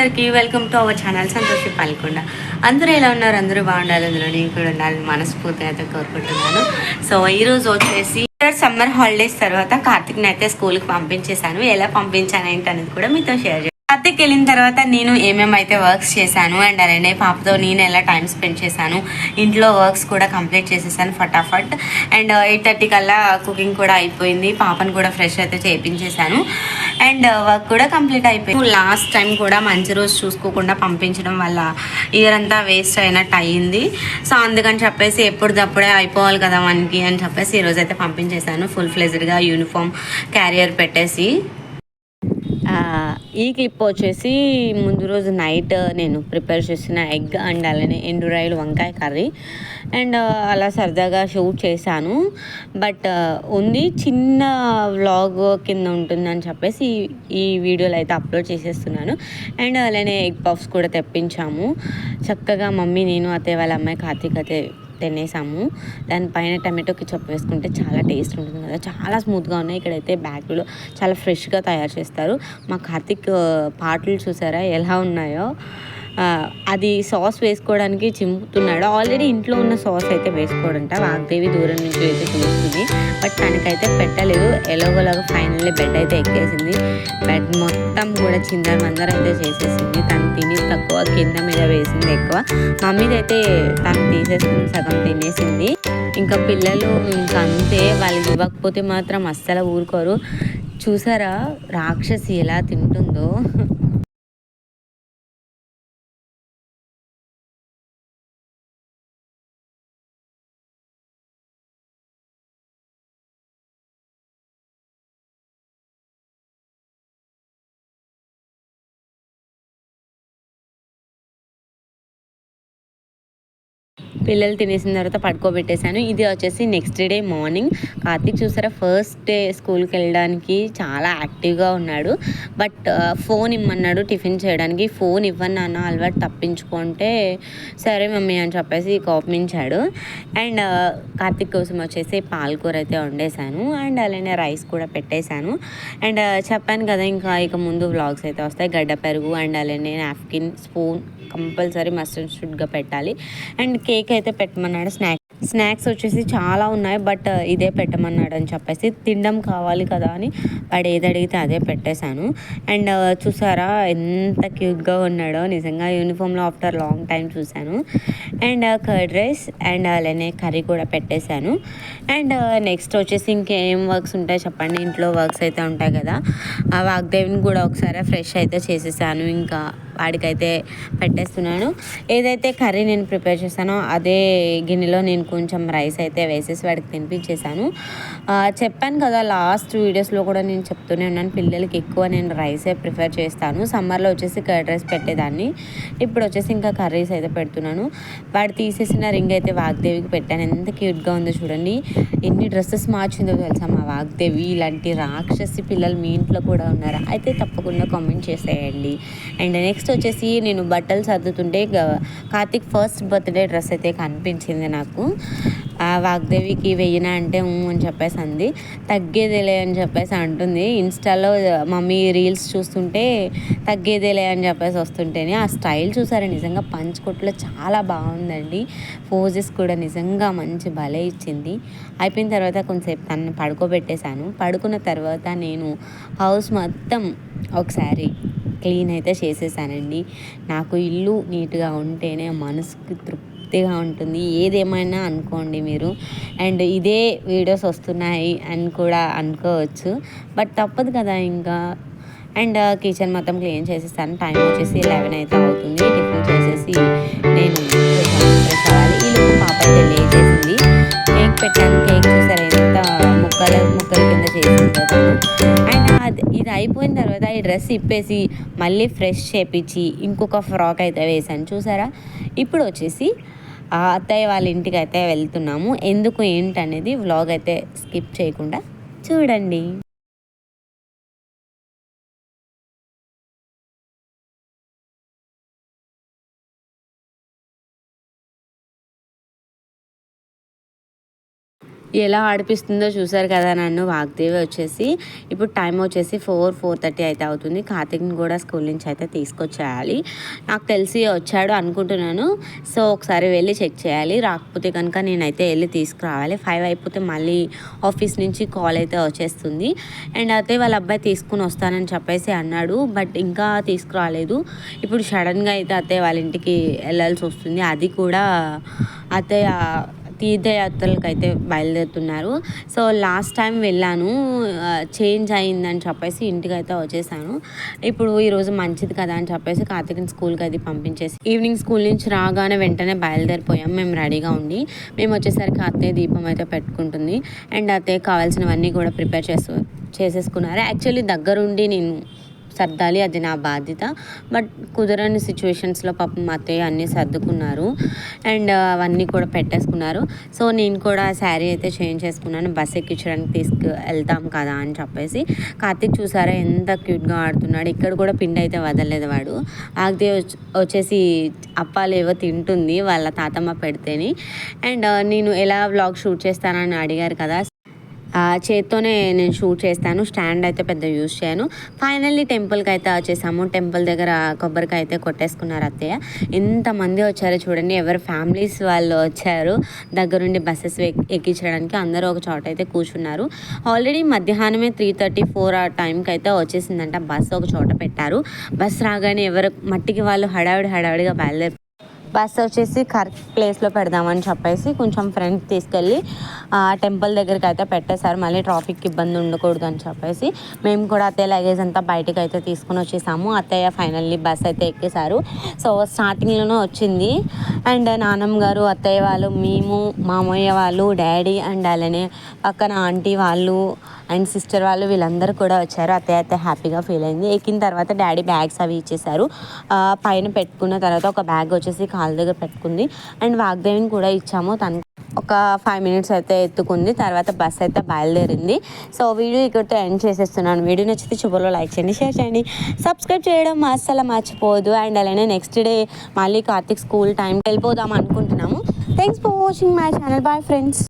అందరికీ welcome to our channel Santoshi Palkonda. అందరూ ఎలా ఉన్నారు? అందరూ బాగుండాలి, అందులో నేను కూడా ఉండాలని మనస్ఫూర్తిగా అయితే కోరుకుంటున్నాను. సో ఈరోజు వచ్చేసి సమ్మర్ హాలిడేస్ తర్వాత కార్తిక్ని అయితే స్కూల్కి పంపించేశాను. ఎలా పంపించాను ఏంటనేది కూడా మీతో షేర్ చేస్తాను. కార్తిక్ వెళ్ళిన తర్వాత నేను ఏమేమైతే వర్క్స్ చేశాను అండ్ అలానే పాపతో నేను ఎలా టైం స్పెండ్ చేశాను, ఇంట్లో వర్క్స్ కూడా కంప్లీట్ చేసేసాను ఫటాఫట్. అండ్ 8:30 కల్లా కుకింగ్ కూడా అయిపోయింది, పాపను కూడా ఫ్రెష్ అయితే చేయించేశాను అండ్ వర్క్ కూడా కంప్లీట్ అయిపోయింది. లాస్ట్ టైం కూడా మంచి రోజు చూసుకోకుండా పంపించడం వల్ల ఇయర్ అంతా వేస్ట్ అయినట్టు అయ్యింది. సో అందుకని చెప్పేసి ఎప్పుడుదప్పుడే అయిపోవాలి కదా మనకి అని చెప్పేసి ఈరోజు అయితే పంపించేశాను ఫుల్ ఫ్లెజ్డ్గా యూనిఫామ్ క్యారియర్ పెట్టేసి. ఈ క్లిప్ వచ్చేసి ముందు రోజు నైట్ నేను ప్రిపేర్ చేసిన ఎగ్ అండ్ అలానే ఎండురాయలు వంకాయ కర్రీ అండ్ అలా సరదాగా షూట్ చేశాను. బట్ ఉంది చిన్న వ్లాగ్ కింద ఉంటుందని చెప్పేసి ఈ వీడియోలో అయితే అప్లోడ్ చేసేస్తున్నాను. అండ్ అలానే ఎగ్ పఫ్స్ కూడా తెప్పించాము. చక్కగా మమ్మీ, నేను, అత్తయ్య వాళ్ళ అమ్మాయి కార్తీక్ అయితే తినేసాము. దానిపైన టమాటో కెచప్ వేసుకుంటే చాలా టేస్ట్ ఉంటుంది కదా, చాలా స్మూత్గా ఉన్నాయి. ఇక్కడైతే బ్యాగ్లో చాలా ఫ్రెష్గా తయారు చేస్తారు. మా కార్తీక్ పాటలు చూసారా ఎలా ఉన్నాయో, అది సాస్ వేసుకోవడానికి చింపుతున్నాడు. ఆల్రెడీ ఇంట్లో ఉన్న సాస్ అయితే వేసుకోడంట. వాగ్దేవి దూరం నుంచి అయితే చూస్తుంది, బట్ తనకైతే పెట్టలేదు. ఎలాగోలాగా ఫైనల్లీ బెడ్ అయితే ఎక్కేసింది. బెడ్ మొత్తం కూడా చిందరమందరం అయితే చేసేసింది. తను తిని తక్కువ, కింద మీద వేసింది ఎక్కువ. మమ్మీది అయితే తను తీసేసుకుని సగం తినేసింది. ఇంకా పిల్లలు ఇంకా అంతే, వాళ్ళకి ఇవ్వకపోతే మాత్రం అస్సలు ఊరుకోరు. చూసారా రాక్షసి ఎలా తింటుందో. పిల్లలు తినేసిన తర్వాత పడుకోబెట్టేశాను. ఇది వచ్చేసి నెక్స్ట్ డే మార్నింగ్. కార్తీక్ చూసారా ఫస్ట్ డే స్కూల్కి వెళ్ళడానికి చాలా యాక్టివ్గా ఉన్నాడు. బట్ ఫోన్ ఇమ్మన్నాడు టిఫిన్ చేయడానికి. ఫోన్ ఇవ్వను నాన్న, అలవాటు తప్పించుకుంటే సరే మమ్మీ అని చెప్పేసి కోపమించాడు. అండ్ కార్తీక్ కోసం వచ్చేసి పాలకూర అయితే వండేశాను అండ్ అలానే రైస్ కూడా పెట్టేశాను. అండ్ చెప్పాను కదా ఇక ముందు వ్లాగ్స్ అయితే వస్తాయి. గడ్డ పెరుగు అండ్ అలానే napkin, spoon compulsory must and షుడ్గా పెట్టాలి. అండ్ కేక్ అయితే పెట్టమన్నాడు. స్నాక్స్ వచ్చేసి చాలా ఉన్నాయి, బట్ ఇదే పెట్టమన్నాడు అని చెప్పేసి తినడం కావాలి కదా అని వాడు ఏది అడిగితే అదే పెట్టేశాను. అండ్ చూసారా ఎంత క్యూట్గా ఉన్నాడో, నిజంగా యూనిఫామ్లో ఆఫ్టర్ లాంగ్ టైం చూశాను. అండ్ కర్డ్ రైస్ అండ్ అలానే కర్రీ కూడా పెట్టేశాను. అండ్ నెక్స్ట్ వచ్చేసి ఇంకేం వర్క్స్ ఉంటాయి చెప్పండి, ఇంట్లో వర్క్స్ అయితే ఉంటాయి కదా. ఆ వాగ్దేవిని కూడా ఒకసారి ఫ్రెష్ అయితే చేసేసాను. ఇంకా వాడికైతే పెట్టేస్తున్నాను. ఏదైతే కర్రీ నేను ప్రిపేర్ చేశానో అదే గిన్నెలో నేను కొంచెం రైస్ అయితే వేసేసి వాడికి తినిపించేశాను. చెప్పాను కదా లాస్ట్ వీడియోస్లో కూడా నేను చెప్తూనే ఉన్నాను, పిల్లలకి ఎక్కువ నేను రైసే ప్రిఫర్ చేస్తాను. సమ్మర్లో వచ్చేసి కర్డ్ రైస్ పెట్టేదాన్ని, ఇప్పుడు వచ్చేసి ఇంకా కర్రీస్ అయితే పెడుతున్నాను. వాడు తీసేసిన రింగ్ అయితే వాగ్దేవికి పెట్టాను. ఎంత క్యూట్గా ఉందో చూడండి. ఎన్ని డ్రెస్సెస్ మార్చిందో తెలుసా మా వాగ్దేవి. ఇలాంటి రాక్షసి పిల్లలు మీ ఇంట్లో కూడా ఉన్నారా? అయితే తప్పకుండా కామెంట్ చేసేయండి. అండ్ నెక్స్ట్ వచ్చేసి నేను బట్టలు సర్దుతుంటే కార్తీక్ ఫస్ట్ బర్త్డే డ్రెస్ అయితే కనిపించింది నాకు. వాగ్దేవికి వెయ్యినా అంటే అని చెప్పేసి అంది. తగ్గేదేలే అని చెప్పేసి అంటుంది. ఇన్స్టాలో మమ్మీ రీల్స్ చూస్తుంటే తగ్గేదేలే అని చెప్పేసి వస్తుంటేనే ఆ స్టైల్ చూసారా, నిజంగా పంచకొట్లో చాలా బాగుందండి. పోజెస్ కూడా నిజంగా మంచి భలే ఇచ్చింది. అయిపోయిన తర్వాత కొంచెంసేపు తను పడుకోబెట్టేశాను. పడుకున్న తర్వాత నేను హౌస్ మొత్తం ఒకసారి క్లీన్ అయితే చేసేసానండి. నాకు ఇల్లు నీట్గా ఉంటేనే మనసుకి తృప్తిగా ఉంటుంది, ఏదేమైనా అనుకోండి మీరు. అండ్ ఇదే వీడియోస్ వస్తున్నాయి అని కూడా అనుకోవచ్చు, బట్ తప్పదు కదా ఇంకా. అండ్ కిచెన్ మొత్తం క్లీన్ చేసేసాను. టైం వచ్చేసి 11 అయితే అవుతుంది. టిఫిన్ చేసేసి నేను ఫ్రెష్ అవ్వాలి. ఈలోపు పాప అయితే లేచేసింది. కేక్ పెట్టాను. కేక్ చూసారు ఎంత ముక్కల కింద చేసిందో తను. అండ్ ఇది అయిపోయిన తర్వాత ఈ డ్రెస్ ఇప్పేసి మళ్ళీ ఫ్రెష్ చేపించి ఇంకొక ఫ్రాక్ అయితే వేసాను చూసారా. ఇప్పుడు వచ్చేసి అత్తయ్య వాళ్ళ ఇంటికి అయితే వెళ్తున్నాము. ఎందుకు ఏంటనేది వ్లాగ్ అయితే స్కిప్ చేయకుండా చూడండి. ఎలా ఆడిపిస్తుందో చూసారు కదా నన్ను వాగ్దేవి వచ్చేసి. ఇప్పుడు టైం వచ్చేసి 4:30 అయితే అవుతుంది. కార్తిక్ని కూడా స్కూల్ నుంచి అయితే తీసుకొచ్చేయాలి. నాకు తెలిసి వచ్చాడు అనుకుంటున్నాను. సో ఒకసారి వెళ్ళి చెక్ చేయాలి. రాకపోతే కనుక నేనైతే వెళ్ళి తీసుకురావాలి. 5 అయిపోతే మళ్ళీ ఆఫీస్ నుంచి కాల్ అయితే వచ్చేస్తుంది. అండ్ అయితే వాళ్ళ అబ్బాయి తీసుకుని వస్తానని చెప్పేసి అన్నాడు. బట్ ఇంకా తీసుకురాలేదు. ఇప్పుడు సడన్గా అయితే అత్తయ్య వాళ్ళ ఇంటికి వెళ్ళాల్సి వస్తుంది. అది కూడా అత్తయ్య తీర్థయాత్రలకు అయితే బయలుదేరుతున్నారు. సో లాస్ట్ టైం వెళ్ళాను, చేంజ్ అయిందని చెప్పేసి ఇంటికి అయితే వచ్చేసాను. ఇప్పుడు ఈరోజు మంచిది కదా అని చెప్పేసి కార్తిక్ని స్కూల్కి అయితే పంపించేసి ఈవినింగ్ స్కూల్ నుంచి రాగానే వెంటనే బయలుదేరిపోయాం మేము రెడీగా ఉండి. మేము వచ్చేసరికి అత్తయ్య దీపం అయితే పెట్టుకుంటుంది. అండ్ అత్తయ్య కావాల్సినవన్నీ కూడా ప్రిపేర్ చేసేసుకున్నారు. యాక్చువల్లీ దగ్గరుండి నేను సర్దాలి, అది నా బాధ్యత. బట్ కుదరని సిచ్యువేషన్స్లో పాపం అత్తయ్య అన్నీ సర్దుకున్నారు అండ్ అవన్నీ కూడా పెట్టేసుకున్నారు. సో నేను కూడా శారీ అయితే చేంజ్ చేసుకున్నాను. బస్ ఎక్కించడానికి వెళ్తాం కదా అని చెప్పేసి. కార్తిక్ చూసారా ఎంత క్యూట్గా ఆడుతున్నాడు. ఇక్కడ కూడా పిండి అయితే వదలలేదు వాడు. వాగ్దేవి వచ్చేసి అప్పాలు ఏవో తింటుంది వాళ్ళ తాతమ్మ పెడితేని. అండ్ నేను ఎలా వ్లాగ్ షూట్ చేస్తానని అడిగారు కదా, చేత్తోనే నేను షూట్ చేస్తాను. స్టాండ్ అయితే పెద్ద యూజ్ చేయను. ఫైనల్లీ టెంపుల్కి అయితే వచ్చేసాము. టెంపుల్ దగ్గర కొబ్బరికాయ అయితే కొట్టేసుకున్నారు అత్తయ్య. ఎంతమంది వచ్చారో చూడండి. ఎవరి ఫ్యామిలీస్ వాళ్ళు వచ్చారు దగ్గరుండి బస్సెస్ ఎక్కించడానికి. అందరూ ఒక చోట అయితే కూర్చున్నారు. ఆల్రెడీ మధ్యాహ్నమే 3:34 ఆ టైంకి అయితే వచ్చేసిందంట. బస్సు ఒక చోట పెట్టారు. బస్ రాగానే ఎవరు మట్టికి వాళ్ళు హడావిడిగా బయలుదేరి బస్ వచ్చేసి కరెక్ట్ ప్లేస్లో పెడదామని చెప్పేసి కొంచెం ఫ్రెండ్స్ తీసుకెళ్ళి టెంపుల్ దగ్గరికి అయితే పెట్టేశారు. మళ్ళీ ట్రాఫిక్ ఇబ్బంది ఉండకూడదు అని చెప్పేసి మేము కూడా అత్తయ్య లగేజ్ అంతా బయటకు అయితే తీసుకుని వచ్చేసాము. అత్తయ్య ఫైనల్లీ బస్ అయితే ఎక్కేశారు. సో స్టార్టింగ్లోనే వచ్చింది. అండ్ నాన్నమ్మ గారు, అత్తయ్య వాళ్ళు, మేము, మామయ్య వాళ్ళు, డాడీ అండ్ అలానే పక్కన ఆంటీ వాళ్ళు అండ్ సిస్టర్ వాళ్ళు వీళ్ళందరూ కూడా వచ్చారు. అత్తయ్య అయితే హ్యాపీగా ఫీల్ అయింది. ఎక్కిన తర్వాత డాడీ బ్యాగ్స్ అవి ఇచ్చేసారు. పైన పెట్టుకున్న తర్వాత ఒక బ్యాగ్ వచ్చేసి కాళ్ళ దగ్గర పెట్టుకుంది. అండ్ వాగ్దేవిని కూడా ఇచ్చాము. తను ఒక 5 మినిట్స్ అయితే ఎత్తుకుంది. తర్వాత బస్ అయితే బయలుదేరింది. సో వీడియో ఇక్కడితో ఎండ్ చేసేస్తున్నాను. వీడియో నచ్చితే చివరిలో లైక్ చేయండి, షేర్ చేయండి, సబ్స్క్రైబ్ చేయడం అస్సలు మర్చిపోవద్దు. అండ్ అలానే నెక్స్ట్ డే మళ్ళీ కార్తిక్ స్కూల్ టైం వెళ్ళిపోదాం అనుకుంటున్నాము. Thanks for watching my channel. Bye friends.